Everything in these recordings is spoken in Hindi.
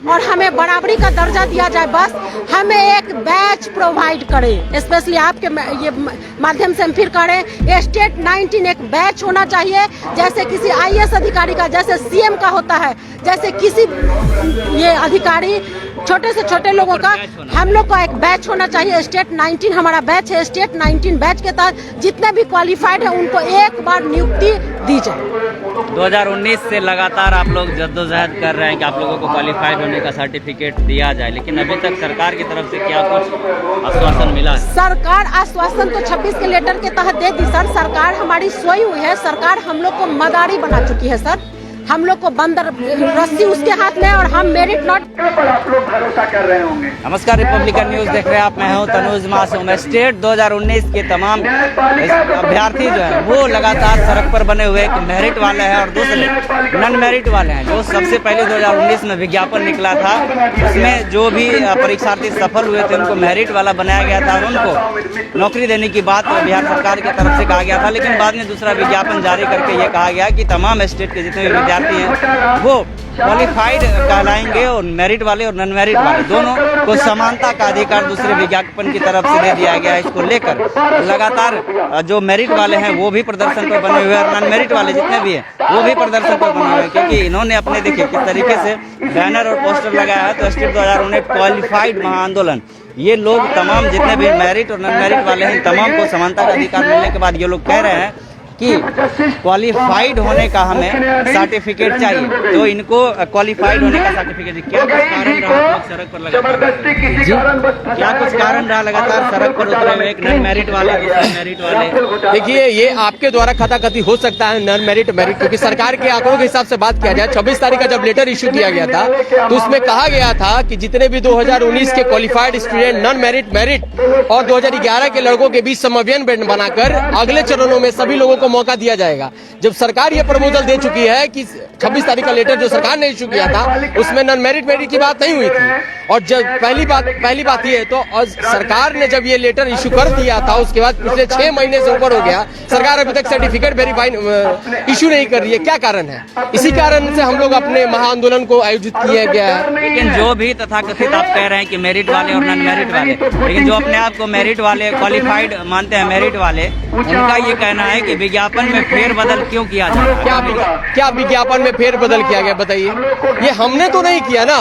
और हमें बराबरी का दर्जा दिया जाए। बस हमें एक बैच प्रोवाइड करें, स्पेशली आपके ये माध्यम से हम फिर कह रहे हैं, स्टेट 19 एक बैच होना चाहिए, जैसे किसी IAS अधिकारी का, जैसे CM का होता है, जैसे किसी ये अधिकारी छोटे से छोटे लोगों का, हम लोग का एक बैच होना चाहिए। स्टेट 19 हमारा बैच है। स्टेट 19 बैच के तहत जितने भी क्वालिफाइड है उनको एक बार नियुक्ति दी जाए। 2019 से लगातार आप लोग जद्दोजहद कर रहे हैं कि आप लोगों को क्वालिफाइड होने का सर्टिफिकेट दिया जाए, लेकिन अभी तक सरकार की तरफ से क्या कुछ आश्वासन मिला है? सरकार आश्वासन तो 26 के लेटर के तहत दे दी सर। सरकार हमारी सोई हुई है। सरकार हम लोग को मदारी बना चुकी है सर। हम लोग को बंदर रस्सी उसके हाथ में और हम मेरिट नॉट पर आप लोग भरोसा कर रहे होंगे। नमस्कार, रिपब्लिकन न्यूज देख रहे हैं आप। मैं हूं तनुज मासूम। स्टेट 2019 के तमाम अभ्यर्थी जो है वो लगातार सड़क पर बने हुए, एक मेरिट वाले हैं और दूसरे नॉन मेरिट वाले हैं। जो सबसे पहले 2019 में विज्ञापन निकला था, उसमें जो भी परीक्षार्थी सफल हुए थे उनको मेरिट वाला बनाया गया था और उनको नौकरी देने की बात बिहार सरकार की तरफ से कहा गया था। लेकिन बाद में दूसरा विज्ञापन जारी करके ये कहा गया कि तमाम स्टेट के जितने भी हैं वो क्वालिफाइड कहलाएंगे और मेरिट वाले और नॉन मेरिट वाले दोनों को समानता का अधिकार दूसरे विज्ञापन की तरफ से दे दिया गया है। इसको लेकर लगातार जो मेरिट वाले हैं वो भी प्रदर्शन पर बने हुए हैं और नॉन मेरिट वाले जितने भी हैं वो भी प्रदर्शन पर बने हुए हैं, क्योंकि इन्होंने अपने देखिए किस तरीके से बैनर और पोस्टर लगाया है। तो स्टेट 2019 क्वालिफाइड महाआंदोलन, ये लोग तमाम जितने भी मेरिट और नॉन मेरिट वाले हैं तमाम को समानता का अधिकार मिलने के बाद ये लोग कह रहे हैं कि क्वालिफाइड होने का हमें सर्टिफिकेट चाहिए। तो इनको क्वालिफाइड होने का सर्टिफिकेट, क्या कुछ कारण रहा लोग सड़क पर लगातार, क्या कुछ कारण रहा लगातार सड़क पर उतरे हुए, एक नॉन मेरिट वाले दूसरे मेरिट वाले? देखिए, ये आपके द्वारा खताखती हो सकता है नॉन मेरिट मेरिट, क्योंकि सरकार के आंकड़ों के हिसाब से बात किया जाए 26 तारीख का जब लेटर इश्यू किया गया था तो उसमें कहा गया था कि जितने भी 2019 के qualified student non merit merit और 2011 के लड़कों के बीच समन्वय बनाकर अगले चरणों में सभी लोगों को मौका दिया जाएगा। जब सरकार ये प्रपोजल दे चुकी है कि 26 तारीख का लेटर जो सरकार ने इशू किया था उसमें नॉन मेरिट मेरिट की बात नहीं हुई थी, और जब पहली बात ये तो सरकार ने जब ये लेटर इशू कर दिया था उसके बाद पिछले 6 महीने से ऊपर हो गया, सरकार अभी तक सर्टिफिकेट वेरीफाई इशू नहीं कर रही है। क्या कारण है? इसी कारण से हम लोग अपने महाआंदोलन को आयोजित किया गया है। लेकिन जो भी तथाकथित आप कह रहे हैं कि मेरिट वाले और नॉन मेरिट वाले, लेकिन जो अपने आप को मेरिट वाले क्वालिफाइड मानते हैं मेरिट वाले, उनका ये कहना है कि विज्ञापन में फेरबदल क्यों किया जा रहा है? क्या विज्ञापन में फेरबदल किया गया बताइए? ये हमने तो नहीं किया ना,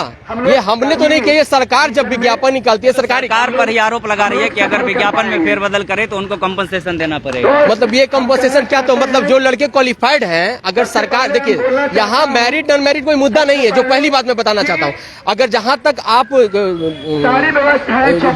ये हमने तो नहीं किया। ये सरकार जब विज्ञापन निकालती है, सरकार पर ही आरोप लगा रही है कि अगर विज्ञापन में फेरबदल करे तो उनको कंपनसेशन देना पड़ेगा। मतलब ये कंपनसेशन क्या? तो मतलब जो लड़के क्वालिफाइड हैं, अगर सरकार, देखिए यहाँ मेरिट नॉन मेरिट कोई मुद्दा नहीं है। जो पहली बात मैं बताना चाहता हूँ, अगर जहाँ तक आप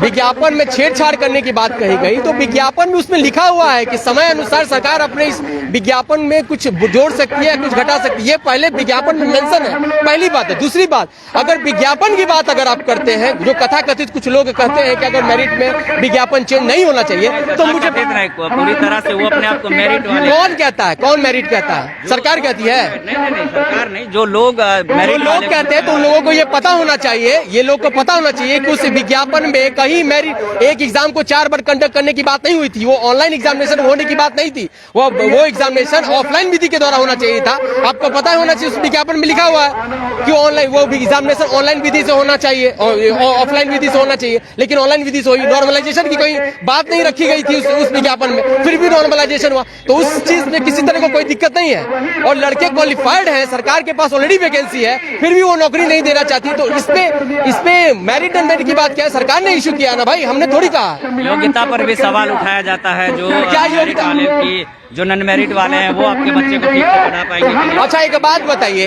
विज्ञापन में छेड़छाड़ करने की बात कही गई तो विज्ञापन में उसमें लिखा हुआ है कि समय अनुसार सरकार अपने इस विज्ञापन में कुछ जोड़ सकती है, कुछ घटा सकती है। ये पहले विज्ञापन में मेंशन है, पहली बात है। दूसरी बात, अगर विज्ञापन की बात अगर आप करते हैं, जो कथाकथित कुछ लोग कहते हैं कि अगर मेरिट में विज्ञापन चेंज नहीं होना चाहिए, तो मुझे पूरी तरह से वो अपने आप को मेरिट वाले, कौन कहता है? कौन मेरिट कहता है? सरकार कहती है? नहीं, सरकार नहीं, जो लोग मेरिट लोग कहते हैं तो उन लोगों को ये पता होना चाहिए, ये लोग को पता होना चाहिए कि उस विज्ञापन में कहीं मेरिट, एक एग्जाम को 4 बार कंडक्ट करने की बात नहीं हुई थी, वो ऑनलाइन एग्जामिनेशन होने की बात नहीं थी, वो एग्जामिनेशन ऑफलाइन विधि के द्वारा होना चाहिए था। आपको पता होना चाहिए, उस विज्ञापन में लिखा हुआ है कि ऑनलाइन वो एग्जामिनेशन ऑनलाइन विधि से होना चाहिए, ऑफलाइन विधि से होना चाहिए, लेकिन ऑनलाइन विधि से हुई। नॉर्मलाइजेशन की कोई बात नहीं रखी गई थी उस विज्ञापन में, फिर भी नॉर्मलाइजेशन हुआ। तो उस चीज में किसी तरह को कोई दिक्कत नहीं है, और लड़के क्वालिफाइड हैं, सरकार के पास ऑलरेडी वैकेंसी है, फिर भी वो नौकरी नहीं देना चाहती। तो इसपे मेरिट एंड मेरिट की बात क्या है? सरकार ने इशू किया ना भाई, हमने थोड़ी कहा। योग्यता पर भी सवाल उठाया जाता है। जो क्या योग्यता वाले की, जो नॉन मेरिट वाले हैं वो आपके बच्चे को ठीक से पढ़ा पाएंगे? अच्छा, एक बात बताइए,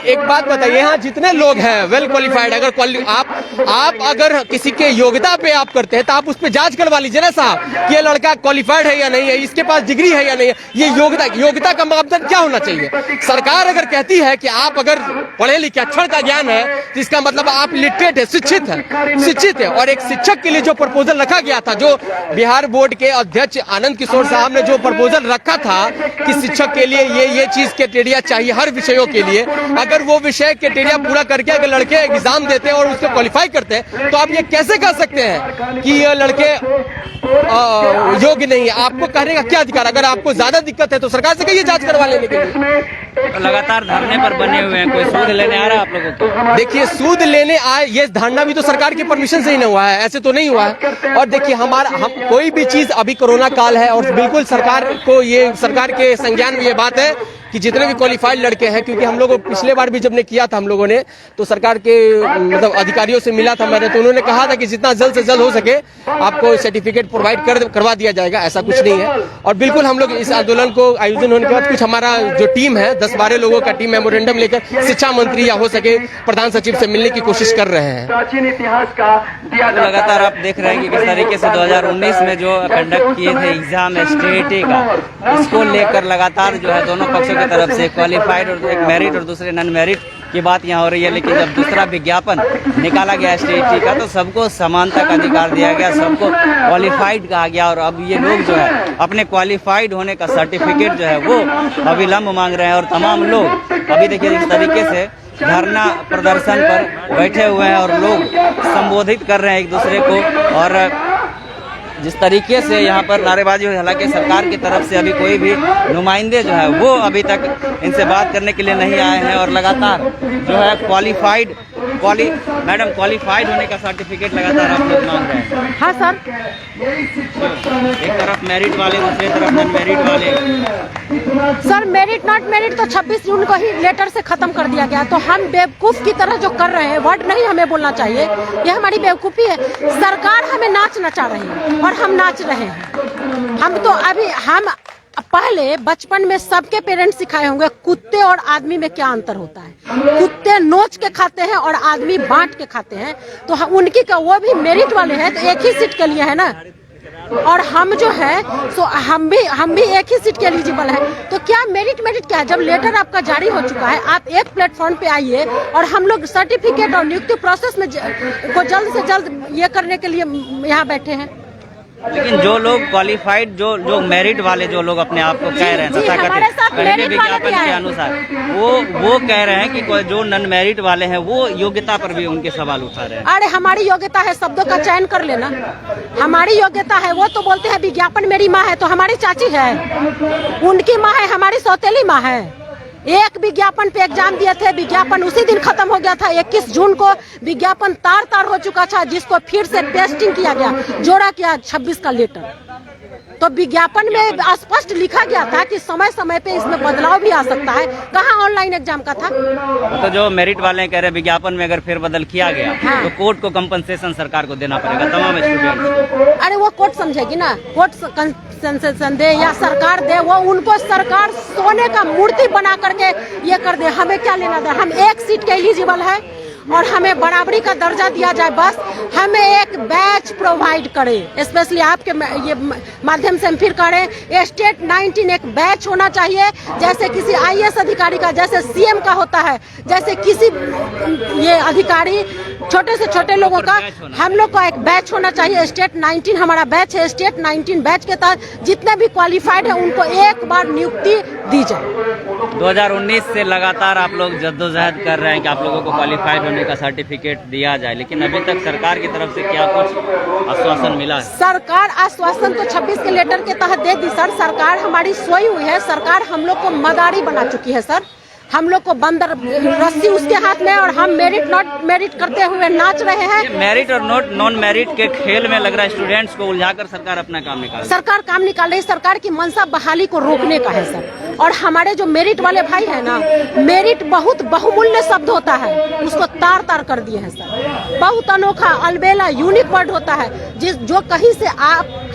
एक बात बताइए, यहाँ जितने लोग हैं वेल क्वालिफाइड, अगर आप अगर किसी के योग्यता पे आप करते हैं तो आप उस पर जांच करवा लीजिए ना साहब कि ये लड़का क्वालिफाइड है या नहीं है, इसके पास डिग्री है या नहीं है। ये योग्यता का मापदंड क्या होना चाहिए? सरकार अगर कहती है कि आप अगर पढ़े लिखे, अक्षर का ज्ञान है, तो इसका मतलब आप लिटरेट है, शिक्षित है। और एक शिक्षक के लिए जो प्रपोजल रखा गया था, जो बिहार बोर्ड के अध्यक्ष आनंद किशोर साहब ने जो प्रपोजल रखा था कि शिक्षक के लिए ये चीज क्राइटेरिया चाहिए हर विषयों के लिए, अगर वो विषय क्राइटेरिया पूरा करके अगर लड़के एग्जाम देते हैं और उसको क्वालिफाई करते हैं, तो आप ये कैसे कह सकते हैं कि ये लड़के योग्य नहीं है? आपको कहने का क्या अधिकार? अगर आपको ज्यादा दिक्कत है तो सरकार से कहिए जांच करवा लेने के लिए। तो लगातार धरने पर बने हुए हैं, कोई सूद लेने आ रहा है आप लोगों को? देखिए, सूद लेने आए ये धरना भी तो सरकार की परमिशन से ही नहीं हुआ है, ऐसे तो नहीं हुआ है। और देखिए हम कोई भी चीज, अभी कोरोना काल है और बिल्कुल सरकार के संज्ञान में ये बात है कि जितने भी क्वालिफाइड लड़के हैं, क्योंकि हम लोगों पिछले बार भी जब ने किया था हम लोगों ने, तो सरकार के मतलब अधिकारियों से मिला था मैंने, तो उन्होंने कहा था कि जितना जल्द से जल्द हो सके आपको सर्टिफिकेट प्रोवाइड करवा दिया जाएगा। ऐसा कुछ नहीं है। और बिल्कुल हम लोग इस आंदोलन को आयोजन होने के बाद कुछ हमारा जो टीम है 10-12 लोगों का टीम मेमोरेंडम लेकर शिक्षा मंत्री या हो सके प्रधान सचिव से मिलने की कोशिश कर रहे हैं। प्राचीन इतिहास का दिया तो लगातार आप देख रहे हैं कि किस तरीके से 2019 में जो कंडक्ट किए थे एग्जाम एसटीईटी का, उसको लेकर लगातार जो है दोनों पक्षों की तरफ से क्वालिफाइड और एक मेरिट और दूसरे नॉन मेरिट की बात यहाँ हो रही है। लेकिन जब दूसरा विज्ञापन निकाला गया एसटीईटी का, तो सबको समानता का अधिकार दिया गया, सबको क्वालिफाइड कहा गया। और अब ये लोग जो है अपने क्वालिफाइड होने का सर्टिफिकेट जो है वो अविलंब मांग रहे हैं। और तमाम लोग अभी देखिए इस तरीके से धरना प्रदर्शन पर बैठे हुए हैं और लोग संबोधित कर रहे हैं एक दूसरे को। और जिस तरीके से यहाँ पर नारेबाजी हुई, हालांकि सरकार की तरफ से अभी कोई भी नुमाइंदे जो है वो अभी तक इनसे बात करने के लिए नहीं आए हैं। और लगातार जो है मैडम क्वालिफाइड होने का सर्टिफिकेट लगातार आप लोग मांग रहे हैं। हाँ सर, एक तरफ मेरिट वाले, दूसरी तरफ नॉन मेरिट वाले। सर मेरिट नॉट मेरिट तो 26 जून को ही लेटर से खत्म कर दिया गया। तो हम बेवकूफ की तरह जो कर रहे हैं, वर्ड नहीं हमें बोलना चाहिए, ये हमारी बेवकूफी है। सरकार हमें नाच नचा रही है और हम नाच रहे हैं। हम पहले बचपन में सबके पेरेंट्स सिखाए होंगे कुत्ते और आदमी में क्या अंतर होता है। कुत्ते नोच के खाते हैं और आदमी बांट के खाते हैं। तो उनकी का वो भी मेरिट वाले हैं, तो एक ही सीट के लिए है ना। और हम जो है सो हम भी एक ही सीट के एलिजिबल है। तो क्या मेरिट क्या है? जब लेटर आपका जारी हो चुका है, आप एक प्लेटफॉर्म पे आइए और हम लोग सर्टिफिकेट और नियुक्ति प्रोसेस में को जल्द से जल्द ये करने के लिए यहाँ बैठे हैं। लेकिन जो लोग क्वालिफाइड, जो मेरिट वाले जो लोग अपने आप को कह रहे हैं तथाकथित विज्ञापन के अनुसार, वो कह रहे हैं कि जो नॉन मेरिट वाले हैं वो योग्यता पर भी उनके सवाल उठा रहे हैं। अरे हमारी योग्यता है शब्दों का चयन कर लेना, हमारी योग्यता है। वो तो बोलते हैं विज्ञापन मेरी माँ है, तो हमारी चाची है, उनकी माँ है, हमारी सौतेली माँ है। एक विज्ञापन पे एग्जाम दिए थे, विज्ञापन उसी दिन खत्म हो गया था। 21 जून को विज्ञापन तार हो चुका था, जिसको फिर से टेस्टिंग किया गया, जोड़ा किया 26 का लेटर। तो विज्ञापन में स्पष्ट लिखा गया था कि समय समय पे इसमें बदलाव भी आ सकता है। कहाँ ऑनलाइन एग्जाम का था? तो जो मेरिट वाले कह रहे हैं विज्ञापन में अगर फेर बदल किया गया, हाँ। तो कोर्ट को कंपनसेशन सरकार को देना पड़ेगा तमाम स्टूडेंट। अरे वो कोर्ट समझेगी ना, कोर्ट कंपनसेशन दे या सरकार दे, वो उनको सरकार सोने का मूर्ति बना करके ये कर दे, हमें क्या लेना दे। हम एक सीट के एलिजिबल है और हमें बराबरी का दर्जा दिया जाए, बस हमें एक बैच प्रोवाइड करे। स्पेशली आपके ये माध्यम से हम फिर करें, स्टेट 19 एक बैच होना चाहिए, जैसे किसी IAS अधिकारी का, जैसे CM का होता है, जैसे किसी ये अधिकारी छोटे से छोटे लोगों का, हम लोग का एक बैच होना चाहिए। स्टेट 19 हमारा बैच है। स्टेट 19 बैच के तहत जितने भी क्वालिफाइड है उनको एक बार नियुक्ति दी जाए। 2019 से लगातार आप लोग जद्दोजहद कर रहे हैं कि आप लोगों को क्वालिफाइड होने का सर्टिफिकेट दिया जाए, लेकिन अभी तक सरकार की तरफ से क्या कुछ आश्वासन मिला है? सरकार आश्वासन तो 26 के लेटर के तहत दे दी सर। सरकार हमारी सोई हुई है। सरकार हम लोग को मदारी बना चुकी है सर। हम लोग को बंदर रस्सी उसके हाथ में और हम मेरिट नॉट मेरिट करते हुए नाच रहे हैं। मेरिट और नॉन मेरिट के खेल में लग रहा है स्टूडेंट्स को उलझाकर सरकार अपना काम निकाल रही है। सरकार काम निकाल रही है। सरकार की मंशा बहाली को रोकने का है सर। और हमारे जो मेरिट वाले भाई है ना, मेरिट बहुत बहुमूल्य शब्द होता है, उसको तार कर दिए हैं सर। बहुत अनोखा, अलबेला, यूनिक वर्ड होता है, जो कहीं से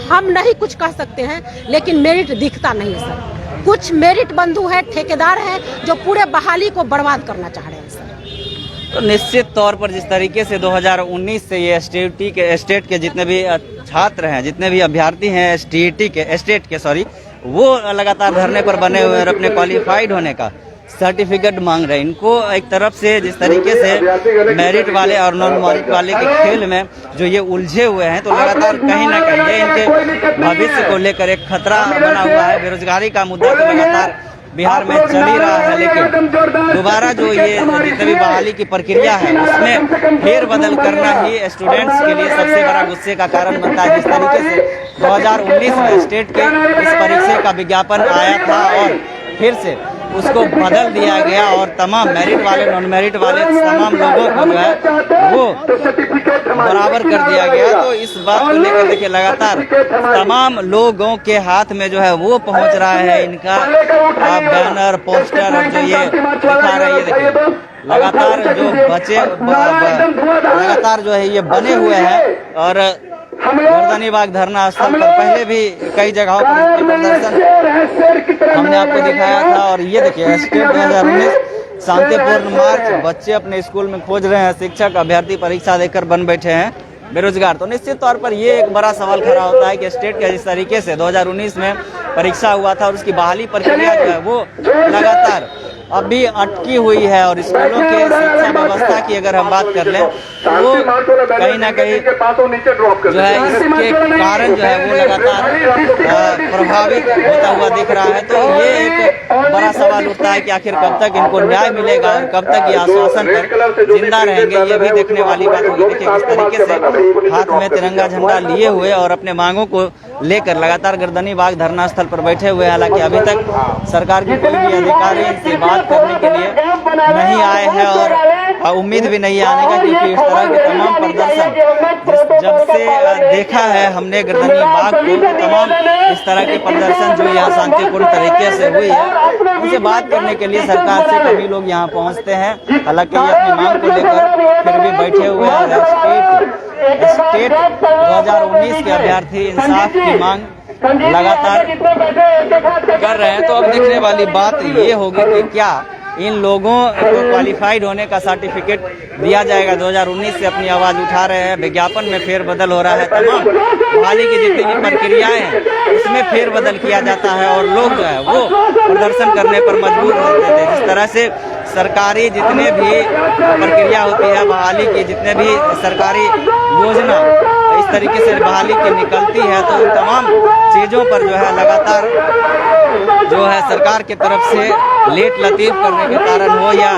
हम नहीं कुछ कह सकते हैं, लेकिन मेरिट दिखता नहीं है सर। कुछ मेरिट बंधु है, ठेकेदार हैं, जो पूरे बहाली को बर्बाद करना चाह रहे हैं सर। तो निश्चित तौर पर जिस तरीके से 2019 से ये स्टेट के जितने भी छात्र हैं, जितने भी अभ्यर्थी हैं स्टेट के वो लगातार धरने पर बने हुए हैं और अपने क्वालिफाइड होने का सर्टिफिकेट मांग रहे हैं। इनको एक तरफ से जिस तरीके से मेरिट वाले और नॉन मेरिट वाले के खेल में जो ये उलझे हुए हैं, तो लगातार कहीं ना कहीं ये इनके भविष्य को लेकर एक खतरा बना हुआ है। बेरोजगारी का मुद्दा तो लगातार बिहार में चल ही रहा है, लेकिन दोबारा जो ये जितनी भी बहाली की प्रक्रिया है उसमें फेरबदल करना ही स्टूडेंट्स के लिए सबसे बड़ा गुस्से का कारण बनता है। जिस तरीके से 2019 में स्टेट के इस परीक्षा का विज्ञापन आया था और फिर से उसको बदल दिया गया और तमाम मेरिट वाले नॉन मेरिट वाले तमाम लोगों को जो है वो बराबर कर दिया गया। तो इस बात को लेकर देखिए लगातार तमाम लोगों के हाथ में जो है वो पहुंच रहा है इनका बैनर, पोस्टर और जो ये दिखा रहे हैं, ये देखिए लगातार जो बच्चे लगातार जो है ये बने हुए हैं। और गर्दनी बाग धरना स्थल पर पहले भी कई जगहों पर प्रदर्शन हमने आपको दिखाया था। और ये देखिए स्टेट 2019 शांतिपूर्ण मार्च, बच्चे अपने स्कूल में खोज रहे हैं, शिक्षक अभ्यर्थी परीक्षा देकर बन बैठे हैं बेरोजगार। तो निश्चित तौर पर ये एक बड़ा सवाल खड़ा होता है कि स्टेट के जिस तरीके से 2019 में परीक्षा हुआ था और उसकी बहाली प्रक्रिया जो है वो लगातार अभी अटकी हुई है। और स्कूलों के शिक्षा व्यवस्था की अगर हम बात कर लें तो वो कहीं ना कहीं जो है इसके कारण जो है वो लगातार प्रभावित होता हुआ दिख रहा है। तो ये एक बड़ा सवाल उठता है कि आखिर कब तक इनको न्याय मिलेगा और कब तक ये आश्वासन पर जिंदा रहेंगे, ये भी देखने वाली बात होगी। देखिए किस तरीके से हाथ में तिरंगा झंडा लिए हुए और अपने मांगों को लेकर लगातार गर्दनी बाग धरना स्थल पर बैठे हुए हैं। हालांकि अभी तक सरकार के कोई भी अधिकारी इनसे बात करने के लिए नहीं आए हैं और उम्मीद भी नहीं आने का, क्योंकि इस तरह के तमाम प्रदर्शन जब से देखा है हमने गर्दनी बाग को, तमाम इस तरह के प्रदर्शन जो यहाँ शांतिपूर्ण तरीके से हुई है, उनसे बात करने के लिए सरकार से कभी लोग यहाँ पहुँचते हैं। हालांकि ये अपनी मांग को लेकर फिर भी बैठे हुए हैं। स्टेट 2019 के अभ्यर्थी इंसाफ की मांग लगातार कर रहे हैं। तो अब देखने वाली बात ये होगी कि क्या इन लोगों को क्वालिफाइड होने का सर्टिफिकेट दिया जाएगा। 2019 से अपनी आवाज उठा रहे हैं, विज्ञापन में फेरबदल हो रहा है, तमाम बहाली की जितनी भी प्रक्रियाएं हैं उसमें फेरबदल किया जाता है और लोग जो है वो प्रदर्शन करने पर मजबूर होते थे। जिस तरह से सरकारी जितने भी प्रक्रिया होती है बहाली की, जितने भी सरकारी योजना इस तरीके से बहाली की निकलती है, तो उन तमाम चीज़ों पर जो है लगातार जो है सरकार की तरफ से लेट लतीफ करने के कारण हो या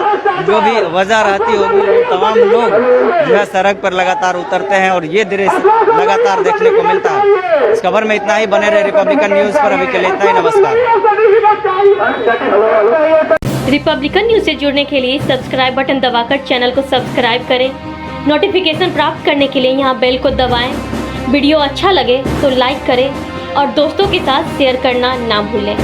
जो भी वजह रहती होगी, तमाम लोग जो है सड़क पर लगातार उतरते हैं और ये दृश्य लगातार देखने को मिलता है। इस खबर में इतना ही, बने रहे रिपब्लिकन न्यूज पर। अभी के लिए इतना ही, नमस्कार। रिपब्लिकन न्यूज से जुड़ने के लिए सब्सक्राइब बटन दबाकर चैनल को सब्सक्राइब करें। नोटिफिकेशन प्राप्त करने के लिए यहाँ बेल को दबाएं। वीडियो अच्छा लगे तो लाइक करें और दोस्तों के साथ शेयर करना ना भूलें।